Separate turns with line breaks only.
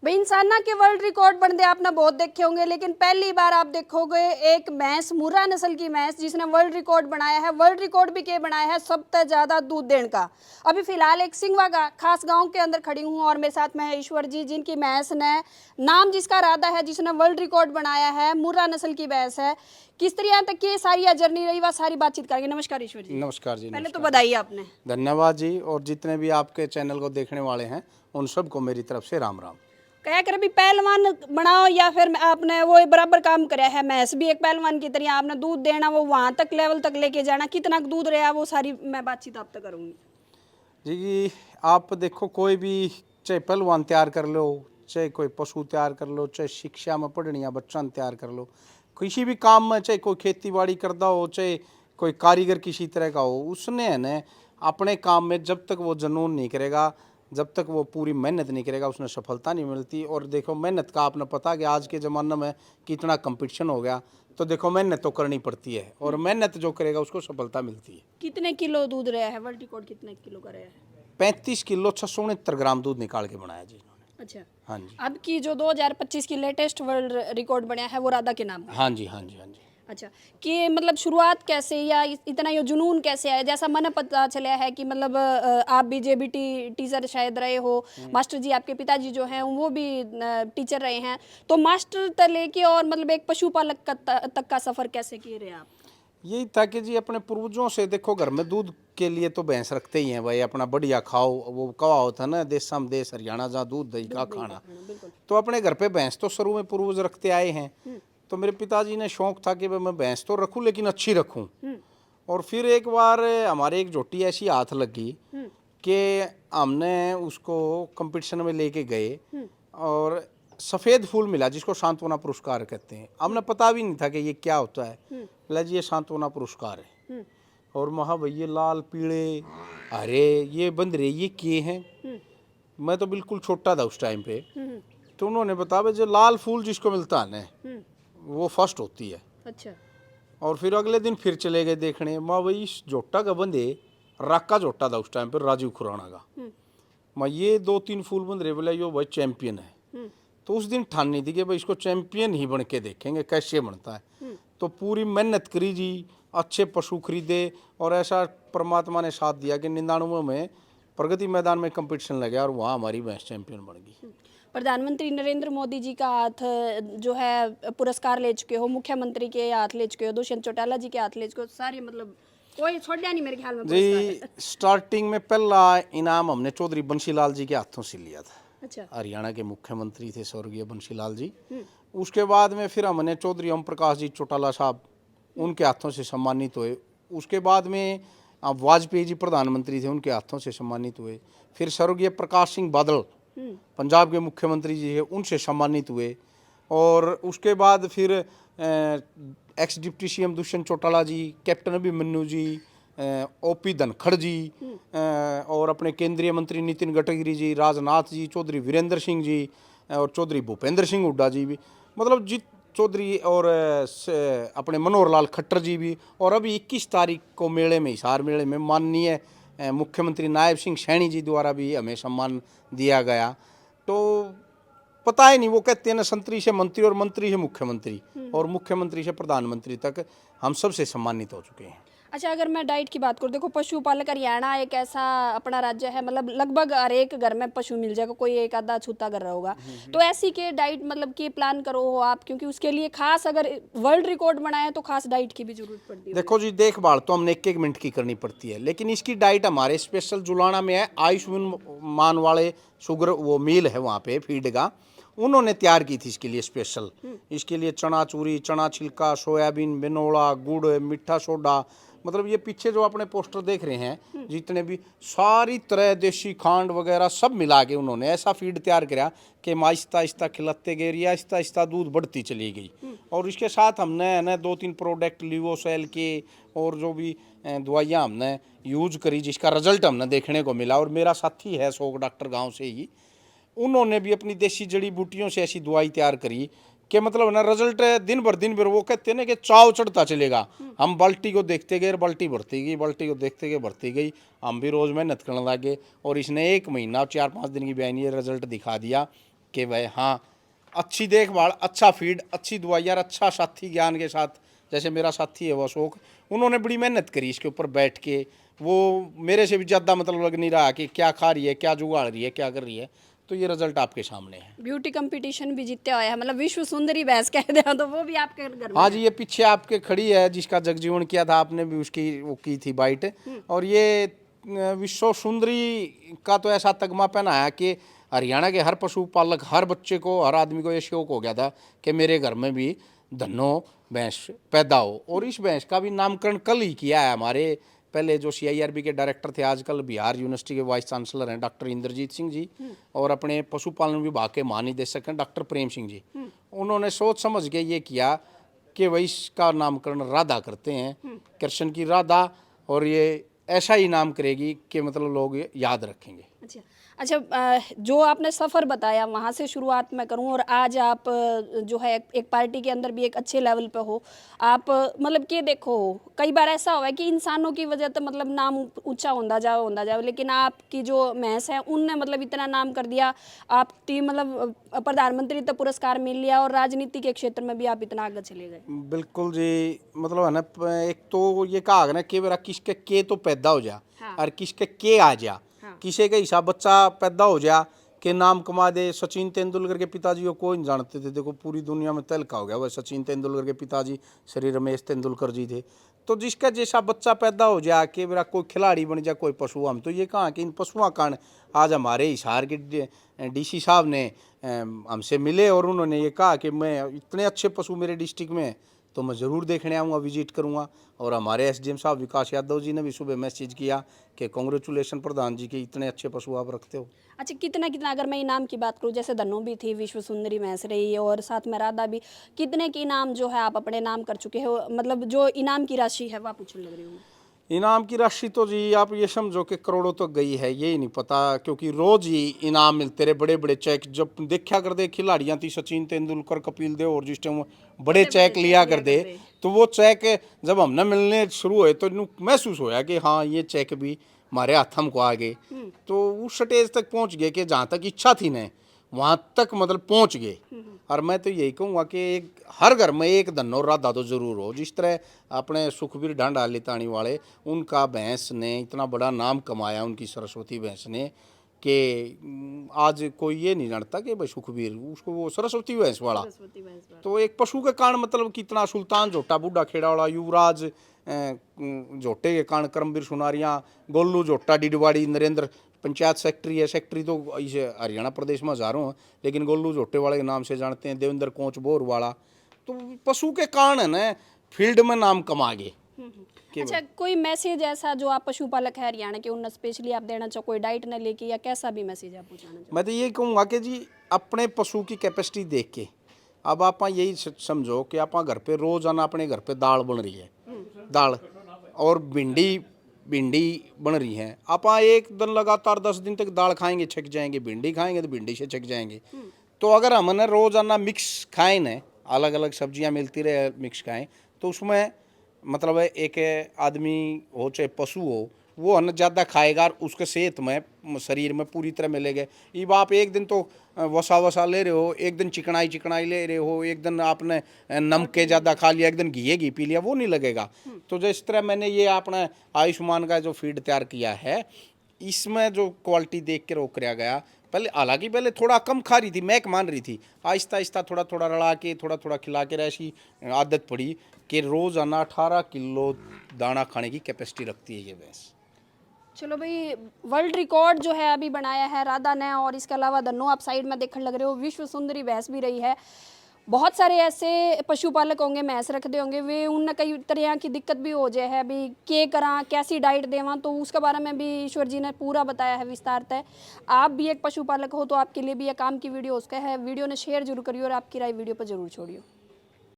भाई इंसाना के world record बनते आपने बहुत देखे होंगे, लेकिन पहली बार आप देखोगे एक भैंस, मुर्रा नस्ल की भैंस, जिसने वर्ल्ड रिकॉर्ड बनाया है। वर्ल्ड रिकॉर्ड भी क्या बनाया है? सबसे ज्यादा दूध देने का। अभी फिलहाल एक सिंगवा का खास गांव के अंदर खड़ी हूँ और मेरे साथ में है ईश्वर जी, जिनकी भैंस ने नाम जिसका राधा है, जिसने वर्ल्ड रिकॉर्ड बनाया है, मुर्रा नस्ल की भैंस है। किस तरह तक ये सारी जर्नी रही, वह सारी बातचीत करेंगे। नमस्कार ईश्वर जी।
नमस्कार जी।
पहले तो
नमस्कार।
बधाई आपने।
धन्यवाद जी। और जितने भी आपके चैनल को देखने वाले हैं उन सबको मेरी तरफ से राम राम।
क्या कर अभी पहलवान बनाओ या फिर आपने वो बराबर काम कराया है। भैंस भी एक पहलवान की तरह, आपने दूध देना, वो वहां तक लेवल तक लेके जाना, कितना दूध रहा वो सारी मैं बातचीत आप तक करूंगी
जी आप देखो, कोई भी चाहे पहलवान तैयार कर लो, चाहे कोई पशु तैयार कर लो, चाहे शिक्षा में पढ़नी या बच्चा तैयार कर लो, किसी भी काम में, चाहे कोई खेती बाड़ी करता हो, चाहे कोई कारीगर किसी तरह का हो, उसने है न अपने काम में जब तक वो जुनून नहीं करेगा, जब तक वो पूरी मेहनत नहीं करेगा, उसने सफलता नहीं मिलती। और देखो मेहनत का आपने पता कि आज के ज़माने में कितना कंपटीशन हो गया, तो देखो मेहनत तो करनी पड़ती है और मेहनत जो करेगा उसको सफलता मिलती है।
कितने किलो दूध रहा है? वर्ल्ड रिकॉर्ड कितने किलो का रहा है?
35 किलो 669 ग्राम दूध निकाल के बनाया जी इन्होंने।
अच्छा।
हाँ जी।
अब की जो 2025 की लेटेस्ट वर्ल्ड रिकॉर्ड बना है वो राधा के नाम पे।
हाँ जी, हाँ जी, हाँ जी।
अच्छा, कि मतलब शुरुआत कैसे या इतना ये जुनून कैसे आया? जैसा मैंने पता चला है कि मतलब आप भी जेबीटी टीचर शायद रहे हो, मास्टर जी आपके पिताजी जो हैं वो भी टीचर रहे हैं, तो मास्टर तक लेके और मतलब एक पशुपालक तक का सफर कैसे किए रहे आप?
यही था कि जी अपने पूर्वजों से देखो, घर में दूध के लिए तो भैंस रखते ही हैं भाई, अपना बढ़िया खाओ। वो कहा होता ना, देशम देश हरियाणा जहाँ दूध दही का खाना, तो अपने घर पे भैंस तो शुरू में पूर्वज रखते आए हैं। तो मेरे पिताजी ने शौक था कि भाई मैं भैंस तो रखूं लेकिन अच्छी रखूं। और फिर एक बार हमारे एक जोटी ऐसी हाथ लगी कि हमने उसको कंपटीशन में लेके गए और सफ़ेद फूल मिला जिसको सांत्वना पुरस्कार कहते हैं। हमने पता भी नहीं था कि ये क्या होता है। बोला जी ये सांत्वना पुरस्कार है। और महा भैया लाल पीले अरे ये बंदरे ये किए हैं। मैं तो बिल्कुल छोटा था उस टाइम पे। तो उन्होंने बताया जो लाल फूल जिसको मिलता है ना वो फर्स्ट होती है।
अच्छा।
और फिर अगले दिन फिर चले गए देखने। माँ भाई इस जोटा का बंदे राका जोटा था उस टाइम पर, राजीव खुराना का। माँ ये 2-3 फूल बंदरे बोला यो भाई चैंपियन है। तो उस दिन ठानी थी कि भाई इसको चैंपियन ही बन के देखेंगे कैसे बनता है। तो पूरी मेहनत करी जी, अच्छे पशु खरीदे और ऐसा परमात्मा ने साथ दिया कि 99 में प्रगति मैदान में कंपटीशन लगा और वहाँ हमारी भैंस चैंपियन बन गई।
प्रधानमंत्री नरेंद्र मोदी जी का हाथ जो है पुरस्कार ले चुके हो, मुख्यमंत्री के हाथ ले चुके हो, दुष्यंत चौटाला जी के हाथ ले चुके हो, सारे मतलब कोई छोड़ा नहीं मेरे ख्याल में
जी। स्टार्टिंग में पहला इनाम हमने चौधरी बंशीलाल जी के हाथों से लिया था।
अच्छा।
हरियाणा के मुख्यमंत्री थे स्वर्गीय बंशीलाल जी। उसके बाद में फिर हमने चौधरी ओम प्रकाश जी चौटाला साहब उनके हाथों से सम्मानित हुए। उसके बाद में वाजपेयी जी प्रधानमंत्री थे, उनके हाथों से सम्मानित हुए। फिर स्वर्गीय प्रकाश सिंह बादल पंजाब के मुख्यमंत्री जी है, उनसे सम्मानित हुए। और उसके बाद फिर ex deputy CM Dushyant Chautala ji, captain Abhimanyu ji, OP Dhankhar ji, और अपने केंद्रीय मंत्री नितिन गडकरी जी, राजनाथ जी, चौधरी वीरेंद्र सिंह जी और चौधरी भूपेंद्र सिंह हुड्डा जी भी, मतलब जी चौधरी और अपने मनोहर लाल खट्टर जी भी। और अभी 21 तारीख को मेले में, हिसार मेले में, माननीय मुख्यमंत्री नायब सिंह सैनी जी द्वारा भी हमें सम्मान दिया गया। तो पता ही नहीं, वो कहते हैं ना संतरी से मंत्री और मंत्री से मुख्यमंत्री और मुख्यमंत्री से प्रधानमंत्री तक हम सबसे सम्मानित हो चुके हैं।
अच्छा, अगर मैं डाइट की बात करूँ, देखो पशुपालक हरियाणा एक ऐसा अपना राज्य है, मतलब लगभग हर एक घर में पशु मिल जाएगा, कोई एक आधा छूता घर रहा होगा। तो ऐसी के डाइट मतलब कि प्लान करो हो आप, क्योंकि उसके लिए खास अगर वर्ल्ड रिकॉर्ड बनाए तो खास डाइट की भी जरूरत पड़ती है।
देखो जी देखभाल तो हमने 1-1 मिनट की करनी पड़ती है, लेकिन इसकी डाइट हमारे स्पेशल जुलाना में है। आयुष्मान वाले शुगर वो मील है वहाँ पे फीड का, उन्होंने तैयार की थी इसके लिए स्पेशल। इसके लिए चना चूरी, चना छिलका, सोयाबीन, बिनोला, गुड़, मीठा सोडा, मतलब ये पीछे जो अपने पोस्टर देख रहे हैं जितने भी सारी तरह देसी खांड वगैरह सब मिला के उन्होंने ऐसा फीड तैयार किया कि हम आहिस्ता आहिस्ता खिलाते गए, या आहिस्ता आहिस्ता दूध बढ़ती चली गई। और इसके साथ हमने है ना 2-3 प्रोडक्ट लिवोसेल के और जो भी दवाइयाँ हमने यूज करी, जिसका रिजल्ट हमने देखने को मिला। और मेरा साथी है शोक डॉक्टर गाँव से ही, उन्होंने भी अपनी देसी जड़ी बूटियों से ऐसी दवाई तैयार करी कि मतलब ना रिजल्ट दिन भर वो कहते हैं ना कि चाव चढ़ता चलेगा। हम बाल्टी को देखते गए, बाल्टी भरती गई, बाल्टी को देखते गए भरती गई। हम भी रोज़ मेहनत करने लगे और इसने 1 महीना 4-5 दिन की बयानी रिजल्ट दिखा दिया। कि भाई हाँ अच्छी देखभाल, अच्छा फीड, अच्छी दवाई और अच्छा साथी ज्ञान के साथ, जैसे मेरा साथी है वो अशोक, उन्होंने बड़ी मेहनत करी इसके ऊपर बैठ के। वो मेरे से भी ज़्यादा मतलब लग नहीं रहा कि क्या खा रही है, क्या जुगाड़ रही है, क्या कर रही है। तो ये रिजल्ट आपके सामने है।
ब्यूटी कंपटीशन भी जीते हुआ है, मतलब विश्व सुंदरी भैंस कह दे तो वो भी आपके घर में
हाँ
है।
जी, ये पीछे आपके खड़ी है जिसका जगजीवन किया था आपने भी, उसकी वो की थी बाइट। और ये विश्व सुंदरी का तो ऐसा तगमा पहना है कि हरियाणा के हर पशुपालक, हर बच्चे को, हर आदमी को ये शौक हो गया था कि मेरे घर में भी धन्नो भैंस पैदा हो। और इस भैंस का भी नामकरण कल ही किया है हमारे पहले जो CIRB के डायरेक्टर थे, आजकल बिहार यूनिवर्सिटी के वाइस चांसलर हैं डॉक्टर इंद्रजीत सिंह जी, और अपने पशुपालन विभाग के महानिदेशक हैं डॉक्टर प्रेम सिंह जी। उन्होंने सोच समझ के ये किया कि वही इसका नामकरण राधा करते हैं, कृष्ण की राधा, और ये ऐसा ही नाम करेगी कि मतलब लोग ये याद रखेंगे।
अच्छा अच्छा, जो आपने सफ़र बताया वहाँ से शुरुआत मैं करूँ, और आज आप जो है एक पार्टी के अंदर भी एक अच्छे लेवल पे हो आप, मतलब कि देखो कई बार ऐसा हुआ है कि इंसानों की वजह से मतलब नाम ऊंचा होता जाओ, लेकिन आपकी जो भैंस है उनने मतलब इतना नाम कर दिया, आपकी मतलब प्रधानमंत्री तक पुरस्कार मिल लिया, और राजनीति के क्षेत्र में भी आप इतना आगे चले गए।
बिल्कुल जी, मतलब है ना, एक तो ये कहा गया ना कि मेरा किसके के तो पैदा हो जा,
हाँ।
और किसके के आ जा,
हाँ।
किसी का हिसाब बच्चा पैदा हो जा के नाम कमा दे। सचिन तेंदुलकर के पिताजी को कोई नहीं जानते थे, देखो पूरी दुनिया में तहलका हो गया। वह सचिन तेंदुलकर के पिताजी श्री रमेश तेंदुलकर जी थे। तो जिसका जैसा बच्चा पैदा हो जा कि मेरा कोई खिलाड़ी बन जा, कोई पशु, हम तो ये कहा कि इन पशुओं कारण आज हमारे हिसार के DC साहब ने हमसे मिले, और उन्होंने ये कहा कि मैं इतने अच्छे पशु मेरे डिस्ट्रिक्ट में, तो मैं ज़रूर देखने आऊँगा, विजिट करूँगा। और हमारे SDM साहब विकास यादव जी ने भी सुबह मैसेज किया कि कांग्रेचुलेशन प्रधान जी के, इतने अच्छे पशु आप रखते हो।
अच्छा, कितना कितना अगर मैं इनाम की बात करूँ, जैसे धन्नो भी थी, विश्व सुंदरी भैंस रही, और साथ में राधा भी, कितने के इनाम जो है आप अपने नाम कर चुके हो, मतलब जो इनाम की राशि है वो आप पूछने लग रही हूँ।
इनाम की राशि तो जी आप ये समझो कि करोड़ों तक गई है, ये ही नहीं पता, क्योंकि रोज ही इनाम मिलते रहे, बड़े बड़े चेक। जब देखा कर दे खिलाड़ियाँ थी सचिन तेंदुलकर, कपिल देव, और जिस टाइम बड़े चेक लिया कर दे, तो वो चेक जब हमने मिलने शुरू हुए तो महसूस होया कि हाँ ये चेक भी हमारे हाथ हमको आ गए। तो उस स्टेज तक पहुँच गए कि जहाँ तक इच्छा थी न वहाँ तक मतलब पहुँच गए। और मैं तो यही कहूँगा कि एक हर घर में एक धन्नो राधा तो ज़रूर हो। जिस तरह अपने सुखबीर ढांडा लितानी वाले, उनका भैंस ने इतना बड़ा नाम कमाया, उनकी सरस्वती भैंस ने, कि आज कोई ये नहीं जानता कि भाई सुखबीर, उसको वो सरस्वती भैंस वाला। तो एक पशु के कारण मतलब कितना, सुल्तान झोटा बूढ़ा खेड़ा वाला, युवराज झोटे के कारण करमवीर सुनारिया, गोलू झोटा डिडवाड़ी, नरेंद्र पंचायत सेक्रेटरी है। सेक्रेटरी तो इस हरियाणा प्रदेश में हजारों हैं, लेकिन गोलू झोटे वाले के नाम से जानते हैं। देवेंद्र कोच बोर वाला, तो पशु के कारण है ना फील्ड में नाम कमा गए।
अच्छा, कोई मैसेज ऐसा जो आप पशुपालक है हरियाणा के, उन स्पेशली आप देना चाहो, कोई डाइट न लेके, या कैसा भी मैसेज आप पहुंचाना चाहो?
मैं तो ये कहूँगा कि जी अपने पशु की कैपेसिटी देख के, अब आप यही समझो कि आप घर पे रोजाना अपने घर पे दाल बन रही है, दाल और भिंडी बन रही है। आप एक दिन लगातार 10 दिन तक दाल खाएंगे छक जाएंगे, भिंडी खाएंगे तो भिंडी से छक जाएंगे। तो अगर हमने रोजाना मिक्स खाएं न, अलग अलग सब्जियां मिलती रहे, मिक्स खाएं, तो उसमें मतलब है एक आदमी हो चाहे पशु हो, वो अन्न ज़्यादा खाएगा और उसके सेहत में, शरीर में पूरी तरह मिलेगा। अब आप एक दिन तो वसा ले रहे हो, एक दिन चिकनाई ले रहे हो, एक दिन आपने नमके ज़्यादा खा लिया, एक दिन घी पी लिया, वो नहीं लगेगा। तो जिस तरह मैंने ये अपना आयुष्मान का जो फीड तैयार किया है, इसमें जो क्वालिटी देख के रोक किया गया, हालांकि पहले थोड़ा कम खा रही थी, मैं मान रही थी, आहिस्ता आहिस्ता थोड़ा थोड़ा रला के, थोड़ा थोड़ा खिला के ऐसी आदत पड़ी कि रोज़ाना 18 किलो दाना खाने की कैपेसिटी रखती है ये भैंस।
चलो भाई, वर्ल्ड रिकॉर्ड जो है अभी बनाया है राधा ने, और इसके अलावा धन्नो आप साइड में देखने लग रहे हो, विश्व सुंदरी भैंस भी रही है। बहुत सारे ऐसे पशुपालक होंगे, भैंस रखते होंगे, वे उन कई तरह की दिक्कत भी हो जाए है, अभी के करा कैसी डाइट देवा, तो उसके बारे में भी ईश्वर जी ने पूरा बताया है विस्तारतः। आप भी एक पशुपालक हो तो आपके लिए भी ये काम की वीडियो उसका है, वीडियो ने शेयर जरूर करिए और आपकी राय वीडियो पर जरूर छोड़िए।